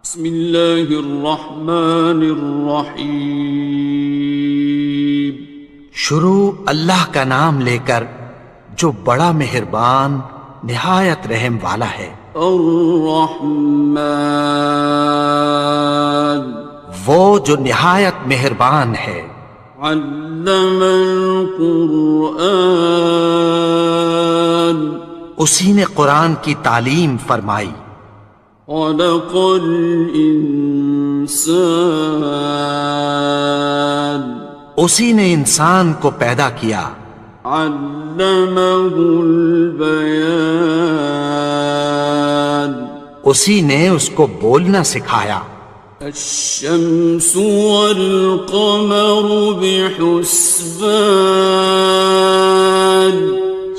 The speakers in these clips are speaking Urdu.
بسم اللہ الرحمن الرحیم۔ شروع اللہ کا نام لے کر جو بڑا مہربان نہایت رحم والا ہے۔ الرحمن، وہ جو نہایت مہربان ہے۔ علم القرآن، اسی نے قرآن کی تعلیم فرمائی۔ خلق الانسان، اسی نے انسان کو پیدا کیا۔ علمہ البیان، اسی نے اس کو بولنا سکھایا۔ الشمس والقمر بحسبان،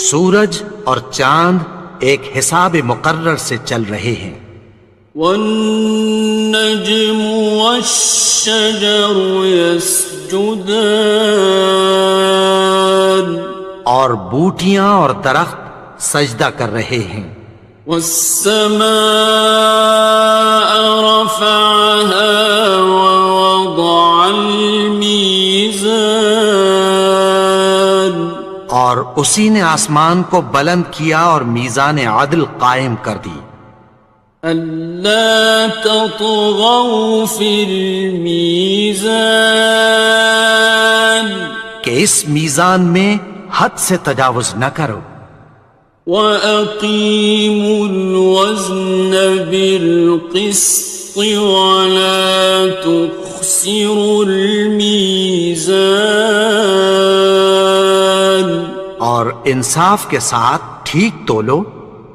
سورج اور چاند ایک حساب مقرر سے چل رہے ہیں۔ والنجم والشجر يسجدان، اور بوٹیاں اور درخت سجدہ کر رہے ہیں۔ والسماء رفعها ووضع الميزان، اور اسی نے آسمان کو بلند کیا اور میزان عدل قائم کر دی۔ ألا تطغوا في الميزان، کہ اس میزان میں حد سے تجاوز نہ کرو۔ وَأَقِيمُوا الْوَزْنَ بِالْقِسْطِ وَلَا تُخْسِرُوا الْمِيزَانَ، اور انصاف کے ساتھ ٹھیک تولو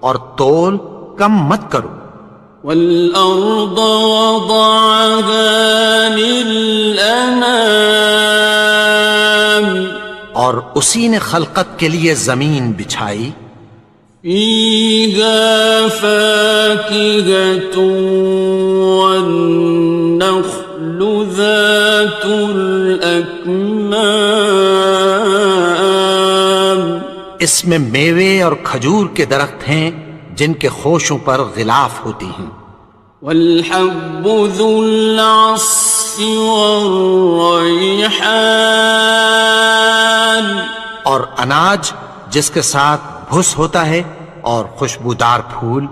اور تول کم مت کرو۔ وَالْأَرْضَ وَضَعَهَا لِلْأَنَامِ، اور اسی نے خلقت کے لیے زمین بچھائی۔ فِيهَا فَاكِهَةٌ وَالنَّخْلُ ذَاتُ الْأَكْمَامِ، اس میں میوے اور کھجور کے درخت ہیں جن کے خوشوں پر غلاف ہوتی ہیں۔ وَالْحَبُّ ذُو الْعَصْفِ وَالرَّيْحَانِ، اور اناج جس کے ساتھ بھس ہوتا ہے اور خوشبودار پھول۔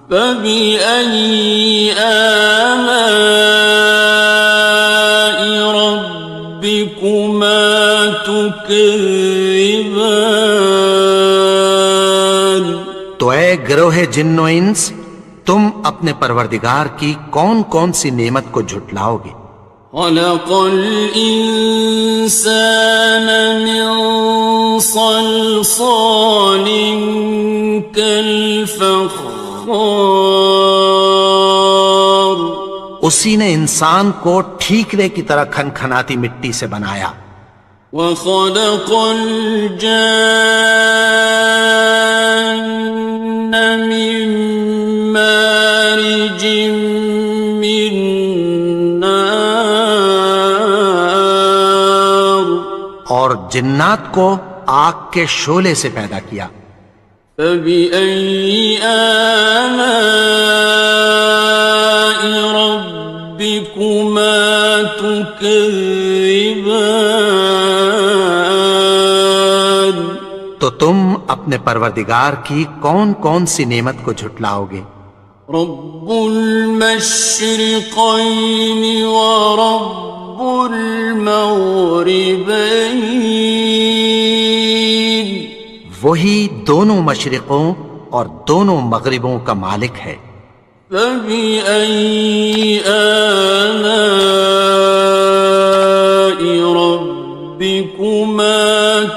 فَبِأَيِّ آلَاءِ رَبِّكُمَا تُكَذِّبَانِ، تو اے گروہ جن و انس، تم اپنے پروردگار کی کون کون سی نعمت کو جھٹلاؤ گے؟ خَلَقَ الْإِنسَانَ مِنْ صَلْصَالٍ كَالْفَخَّارِ، اسی نے انسان کو ٹھیکرے کی طرح کھنکھناتی مٹی سے بنایا۔ وَخَلَقَ الْجَانَّ مِن مَّارِجٍ مِّن نَّارٍ، اور جنات کو آگ کے شعلے سے پیدا کیا۔ فَبِأَيِّ آلَاءِ رَبِّكُمَا تُكَذِّبَانِ، تو تم اپنے پروردگار کی کون کون سی نعمت کو جھٹلاؤ گے؟ رب المشرقین ورب المغربین، وہی دونوں مشرقوں اور دونوں مغربوں کا مالک ہے۔ فَبِأَيِّ آلَاءِ رَبِّكُمَا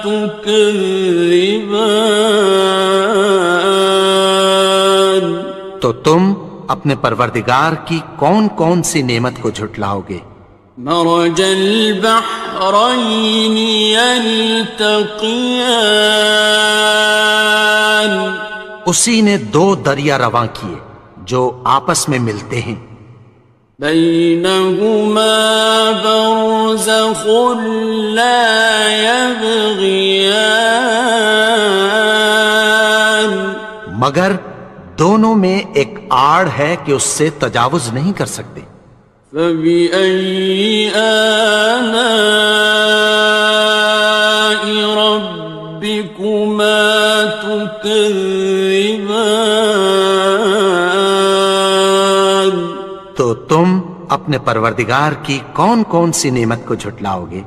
تُكَذِّبَانِ، تو تم اپنے پروردگار کی کون کون سی نعمت کو جھٹلاؤ گے؟ مرج البحرین یلتقیان، اسی نے دو دریا رواں کیے جو آپس میں ملتے ہیں۔ بینہما برزخ لا یبغیان، مگر دونوں میں ایک آڑ ہے کہ اس سے تجاوز نہیں کر سکتے۔ فبأي آلاء ربكما تكذبان؟ تو تم اپنے پروردگار کی کون کون سی نعمت کو جھٹلاؤ گے؟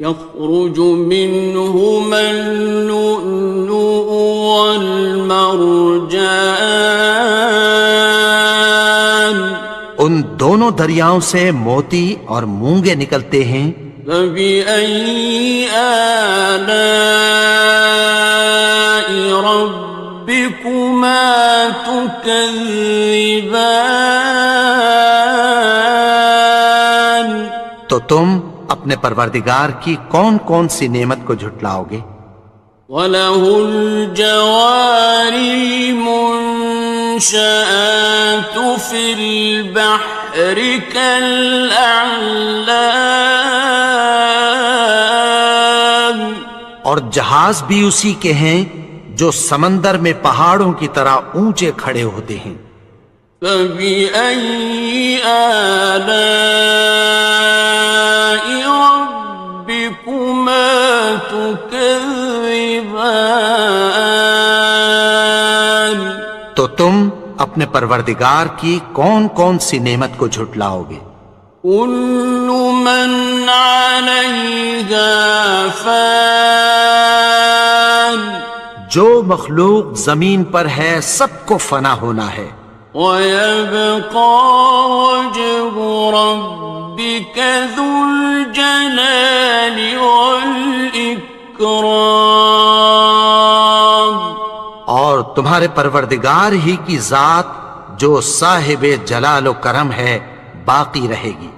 يخرج منهما اللؤلؤ والمرجان ان دونوں دریاؤں سے موتی اور مونگے نکلتے ہیں۔ فبأي آلاء ربكما تكذبان؟ تو تم اپنے پروردگار کی کون کون سی نعمت کو جھٹلاؤ گے؟ وَلَهُ الْجَوَارِ الْمُنشَآتُ فِي الْبَحْرِ كَالْأَعْلَامِ، اور جہاز بھی اسی کے ہیں جو سمندر میں پہاڑوں کی طرح اونچے کھڑے ہوتے ہیں۔ فَبِأَيِّ آلَاءِ رَبِّكُمَا تُكَذِّبَانِ؟ تو تم اپنے پروردگار کی کون کون سی نعمت کو جھٹلاؤ گے؟ كُلُّ مَنْ عَلَيْهَا فَانٍ، جو مخلوق زمین پر ہے سب کو فنا ہونا ہے۔ وَيَبْقَى وَجْهُ رَبِّكَ ذُو الْجَلَالِ وَالْإِكْرَامِ، اور تمہارے پروردگار ہی کی ذات جو صاحب جلال و کرم ہے باقی رہے گی۔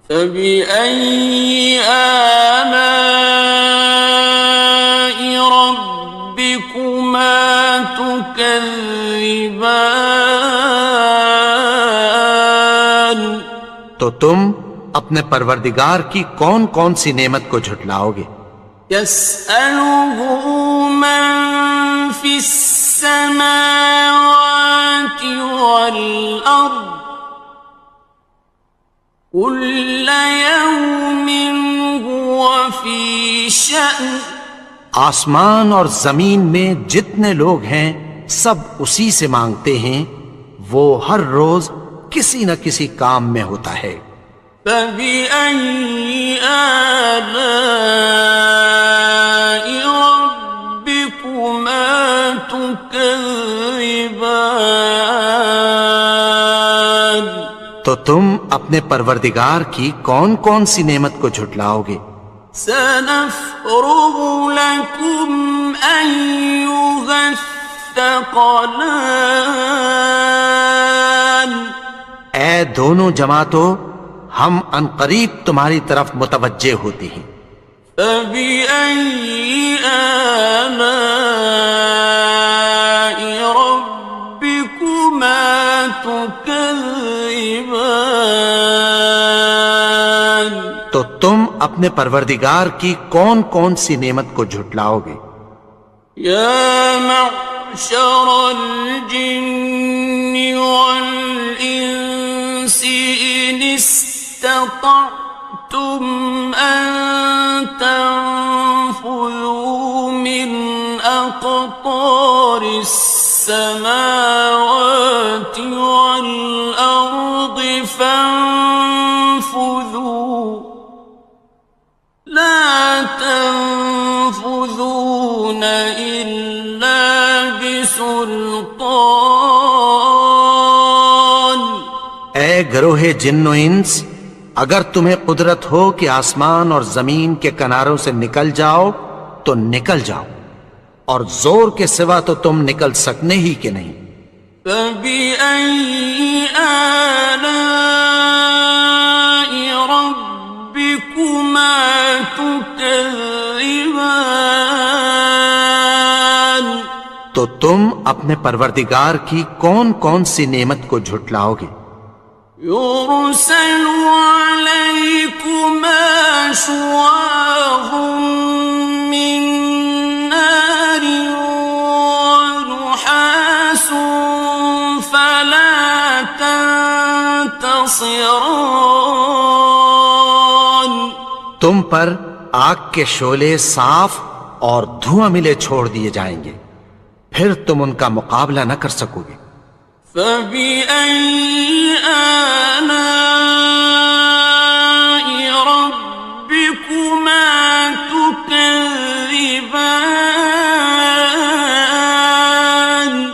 فَبِأَيِّ آلَاءِ رَبِّكُمَا تُكَذِّبَانِ؟ تو تم اپنے پروردگار کی کون کون سی نعمت کو جھٹلاؤ گے؟ يَسْأَلُهُ مَن فِي السَّمَاوَاتِ وَالْأَرْضِ كُلَّ يَوْمٍ هُوَ فِي شَأْنٍ، آسمان اور زمین میں جتنے لوگ ہیں سب اسی سے مانگتے ہیں، وہ ہر روز کسی نہ کسی کام میں ہوتا ہے۔ فَبِأَيِّ آلَاءِ رَبِّكُمَا تُكَذِّبَانِ؟ تو تم اپنے پروردگار کی کون کون سی نعمت کو جھٹلاؤ گے؟ سَنَفْرُغُ لَكُمْ أَيُّهَ الثَّقَلَانِ؟ اے دونوں جماعتوں، ہم عنقریب تمہاری طرف متوجہ ہوتے ہیں۔ فَبِأَيِّ آلَاءِ رَبِّكُمَا تُكَذِّبَانِ؟ تو تم اپنے پروردگار کی کون کون سی نعمت کو جھٹلاؤ گے؟ يَا مَعْشَرَ الْجِنِّ وَالْإِنسِ إِنِ اسْتَطَعْتُمْ أَن تَنفُذُوا مِنْ أَقْطَارِ السَّمَاوَاتِ وَالْأَرْضِ فَانفُذُوا لَا تَنفُذُونَ إِلَّا بِسُلْطَانٍ۔ اے گروہ جن و انس، اگر تمہیں قدرت ہو کہ آسمان اور زمین کے کناروں سے نکل جاؤ تو نکل جاؤ، اور زور کے سوا تو تم نکل سکنے ہی کہ نہیں۔ فَبِأَيِّ آلَاءِ رَبِّكُمَا تُكَذِّبَانِ؟ تو تم اپنے پروردگار کی کون کون سی نعمت کو جھٹلاؤ گے؟ يُرْسَلُ عَلَيْكُمَا شُوَاظٌ مِّن نَّارٍ وَنُحَاسٌ فَلَا تنتصران. تم پر آگ کے شعلے صاف اور دھواں ملے چھوڑ دیے جائیں گے، پھر تم ان کا مقابلہ نہ کر سکو گے۔ فَبِأَيِّ آلَاءِ رَبِّكُمَا تُكَذِّبَانِ.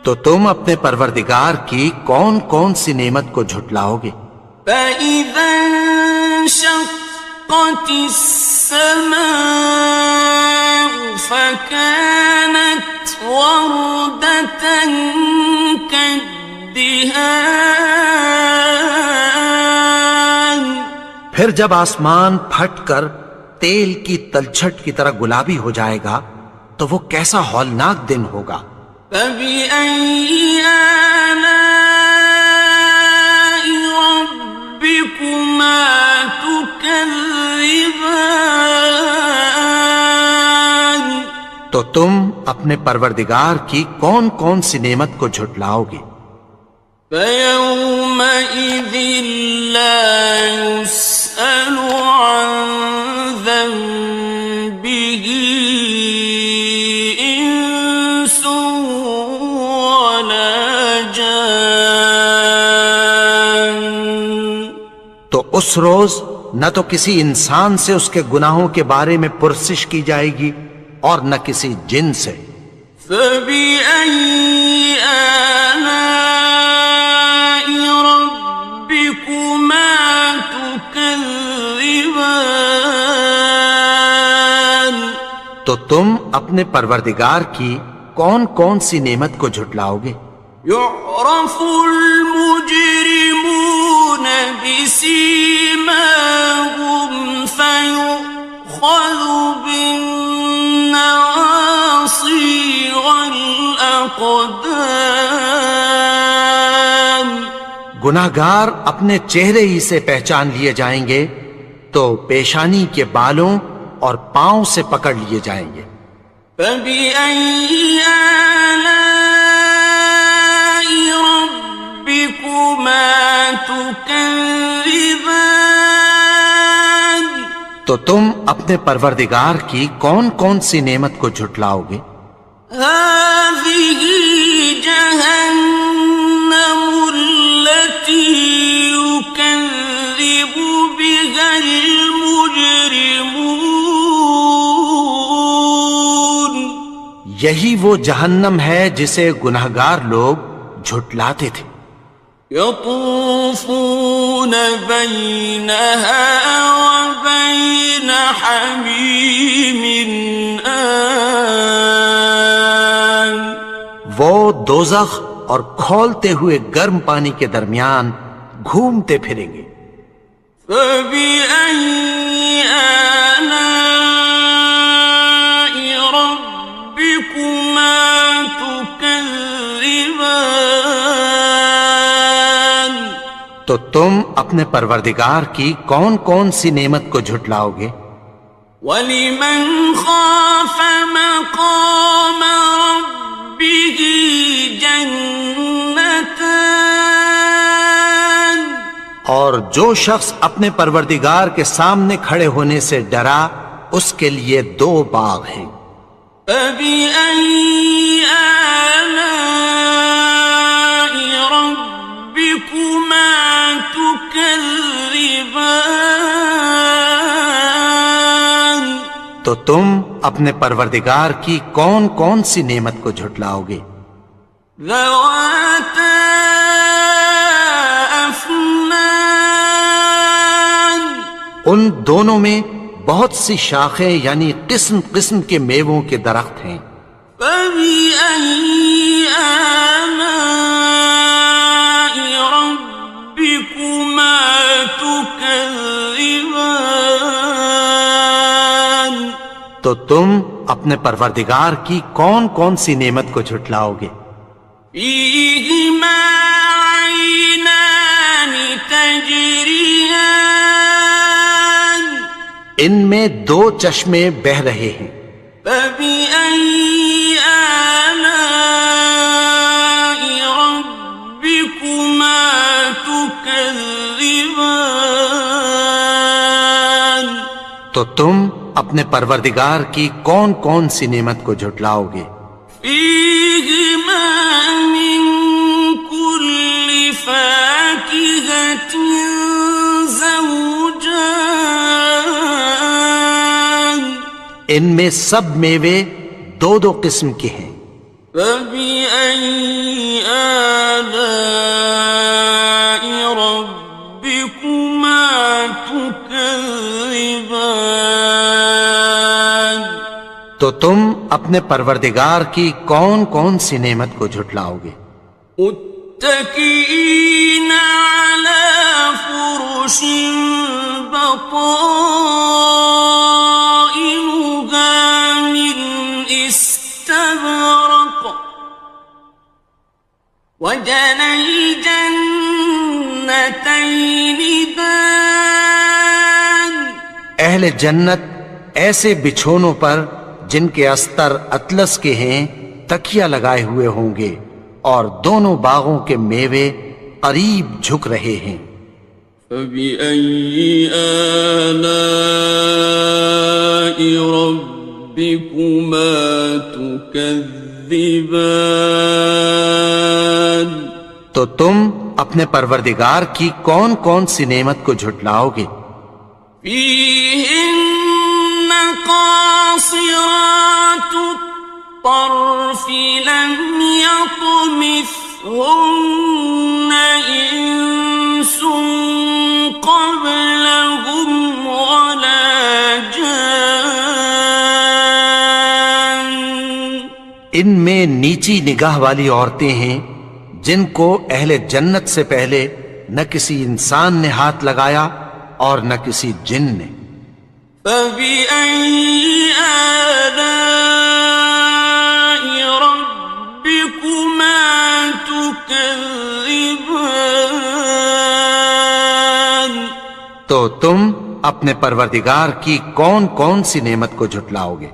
تو تم اپنے پروردگار کی کون کون سی نعمت کو جھٹلاؤ گے؟ فَإِذَا انشَقَّتِ السَّمَاءُ فَكَانَتْ وَرْدَةً كَالدِّهَانِ. پھر جب آسمان پھٹ کر تیل کی تلچھٹ کی طرح گلابی ہو جائے گا تو وہ کیسا ہولناک دن ہوگا۔ فَبِأَيِّ آلَاءِ رَبِّكُمَا تُكَذِّبَانِ. تو تم اپنے پروردگار کی کون کون سی نعمت کو جھٹلاؤ گے؟ فَيَوْمَئِذٍ لَا يُسْأَلُ عَنْ ذَنبِهِ إِنسٌ وَلَا جَانٌ. تو اس روز نہ تو کسی انسان سے اس کے گناہوں کے بارے میں پرسش کی جائے گی اور نہ کسی جن سے۔ فَبِأَيِّ آلَاءِ رَبِّكُمَا تُكَذِّبَانِ. تو تم اپنے پروردگار کی کون کون سی نعمت کو جھٹلاؤ گے؟ يُعْرَفُ الْمُجْرِمُونَ بِسِيمَاهُمْ فَيُؤْخَذُ بِالنَّوَاصِي وَالْأَقْدَامِ. گناہگار اپنے چہرے ہی سے پہچان لیے جائیں گے تو پیشانی کے بالوں اور پاؤں سے پکڑ لیے جائیں گے۔ فَبِأَيِّ آلَاءِ رَبِّكُمَا تُكَذِّبَانِ. تو تم اپنے پروردگار کی کون کون سی نعمت کو جھٹلاؤ گے؟ هَٰذِهِ جَهَنَّمُ الَّتِي يُكَذِّبُ بِهَا الْمُجْرِمُونَ. یہی وہ جہنم ہے جسے گناہگار لوگ جھٹلاتے تھے۔ يَطُوفُونَ بَيْنَهَا وَبَيْنَ حَمِيمٍ آنٍ. وہ دوزخ اور کھولتے ہوئے گرم پانی کے درمیان گھومتے پھریں گے۔ فَبِأَيِّ آلَاءِ رَبِّكُمَا تُكَذِّبَانِ. تو تم اپنے پروردگار کی کون کون سی نعمت کو جھٹلاؤ گے؟ وَلِمَنْ خَافَ مَقَامَ رَبِّهِ جَنَّتَانِ. اور جو شخص اپنے پروردگار کے سامنے کھڑے ہونے سے ڈرا اس کے لیے 2 باغ ہیں۔ فَبِأَيِّ آلَاءِ رَبِّكُمَا تُكَذِّبَانِ. تو تم اپنے پروردگار کی کون کون سی نعمت کو جھٹلاؤ گے؟ ذَوَاتَا أَفْنَانٍ. ان دونوں میں بہت سی شاخیں یعنی قسم قسم کے میووں کے درخت ہیں۔ فَبِأَيِّ آلَاءِ رَبِّكُمَا تُكَذِّبَانِ. تو تم اپنے پروردگار کی کون کون سی نعمت کو جھٹلاؤ گے؟ فِيهِمَا عَيْنَانِ تَجْرِيَانِ. ان میں 2 چشمے بہہ رہے ہیں۔ فَبِأَيِّ آلَاءِ رَبِّكُمَا تكذبان تو تم اپنے پروردگار کی کون کون سی نعمت کو جھٹلاؤ گے؟ فيهما من كل فاكهة زوجان ان میں سب میوے دو دو قسم کے ہیں۔ فبأي آلاء ربكما تكذبان تو تم اپنے پروردگار کی کون کون سی نعمت کو جھٹلاؤ گے؟ متكئين على فرش بطائنها من استبرق وجنى الجنتين دان اہل جنت ایسے بچھونوں پر جن کے استر اطلس کے ہیں تکیہ لگائے ہوئے ہوں گے، اور دونوں باغوں کے میوے قریب جھک رہے ہیں۔ فبأي آلاء ربكما تكذبان تو تم اپنے پروردگار کی کون کون سی نعمت کو جھٹلاؤ گے؟ فيهن قاصرات الطرف لم يطمثهن إنس قبلهم ولا جان ان میں نیچی نگاہ والی عورتیں ہیں جن کو اہل جنت سے پہلے نہ کسی انسان نے ہاتھ لگایا اور نہ کسی جن نے۔ فبأي آلاء ربكما تكذبان تو تم اپنے پروردگار کی کون کون سی نعمت کو جھٹلاؤ گے؟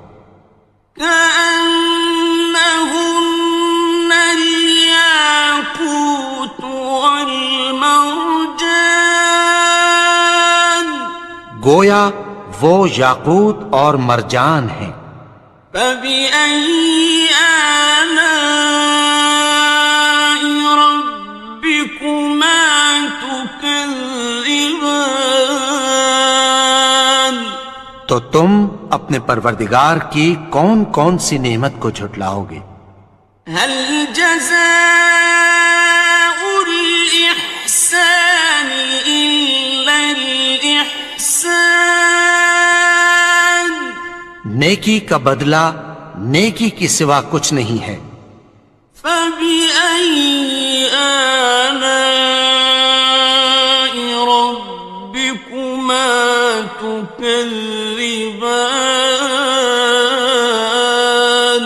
كأنهن الياقوت والمرجان گویا وہ یاقوت اور مرجان ہیں۔ فبأي آلاء ربكما تكذبان تو تم اپنے پروردگار کی کون کون سی نعمت کو جھٹلاؤ گے؟ هل جزاء الإحسان إلا الإحسان نیکی کا بدلہ نیکی کی سوا کچھ نہیں ہے۔ فبأي آلاء ربكما تكذبان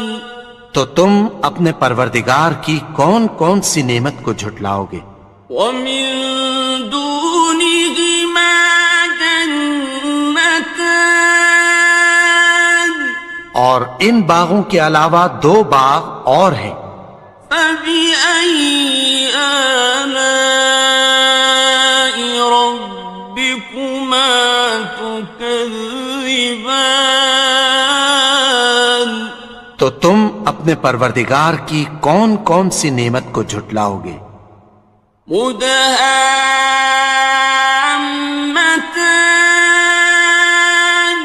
تو تم اپنے پروردگار کی کون کون سی نعمت کو جھٹلاؤ گے؟ ومن دونهما جنتان اور ان باغوں کے علاوہ دو باغ اور ہیں۔ فبأي آلاء ربكما تكذبان تو تم اپنے پروردگار کی کون کون سی نعمت کو جھٹلاؤ گے؟ مدهامتان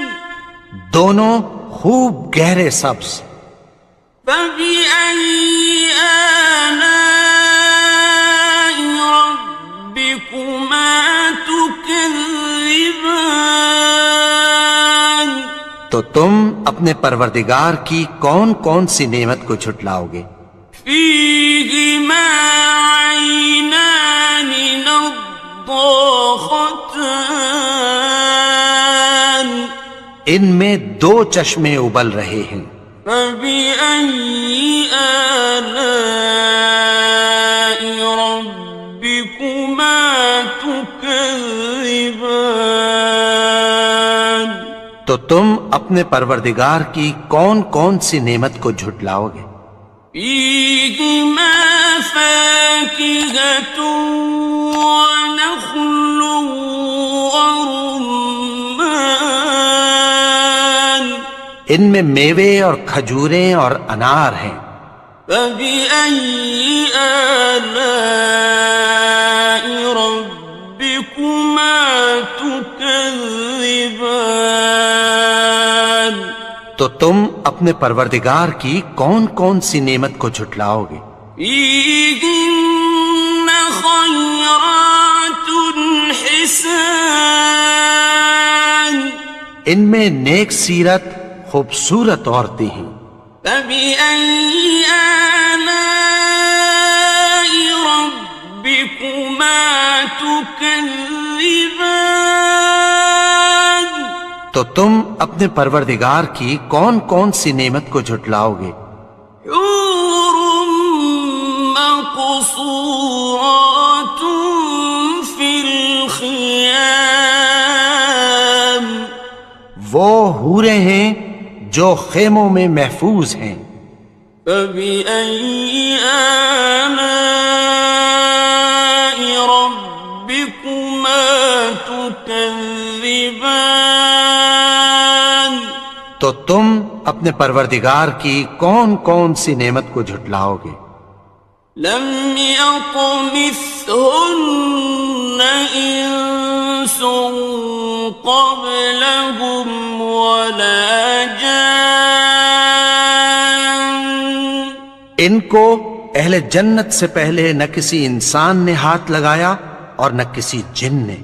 دونوں خوب گہرے سبز۔ فبأي آلاء ربكما تكذبان تو تم اپنے پروردگار کی کون کون سی نعمت کو جھٹلاؤ گے؟ فيهما عينان نضاختان ان میں دو چشمے ابل رہے ہیں۔ فبأي آلاء ربكما تكذبان تو تم اپنے پروردگار کی کون کون سی نعمت کو جھٹلاؤ گے؟ فيهما فاكهة ونخل ان میں میوے اور کھجوریں اور انار ہیں۔ فبأي آلاء ربكما تكذبان؟ تو تم اپنے پروردگار کی کون کون سی نعمت کو جھٹلاؤ گے؟ فيهن خيرات حسان، ان میں نیک سیرت خوبصورت عورتیں ہیں۔ فبأي آلاء ربكما تكذبان؟ تو تم اپنے پروردگار کی کون کون سی نعمت کو جھٹلاؤ گے؟ حور مقصورات في الخيام، وہ حوریں ہیں جو خیموں میں محفوظ ہیں۔ فبأي آلاء ربكما تكذبان؟ تو تم اپنے پروردگار کی کون کون سی نعمت کو جھٹلاؤ گے؟ لم يطمثهن إنس قبلهم ولا جان، ان کو اہل جنت سے پہلے نہ کسی انسان نے ہاتھ لگایا اور نہ کسی جن نے۔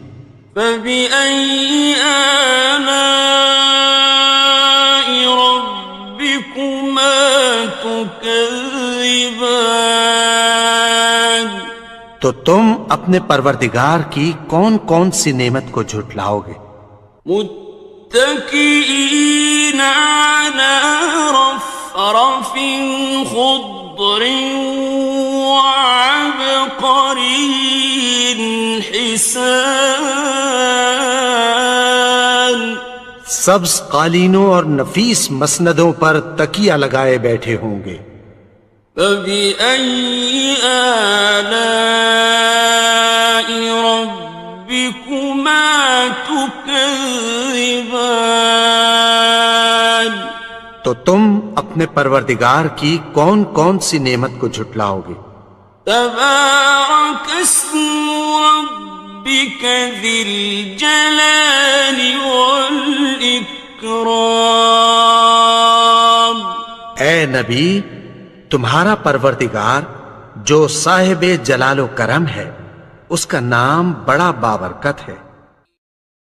فبأي آلاء ربكما تكذبان؟ تو تم اپنے پروردگار کی کون کون سی نعمت کو جھٹلاؤ گے؟ متكئين على رفرف خضر وعبقري حسان، سبز قالینوں اور نفیس مسندوں پر تکیہ لگائے بیٹھے ہوں گے۔ فبأي آلاء ربكما تكذبان؟ تو تم اپنے پروردگار کی کون کون سی نعمت کو جھٹلاؤ گے؟ تبارك اسم ربك ذي الجلال والإكرام۔ اے نبی، تمہارا پروردگار جو صاحب جلال و کرم ہے، اس کا نام بڑا بابرکت ہے۔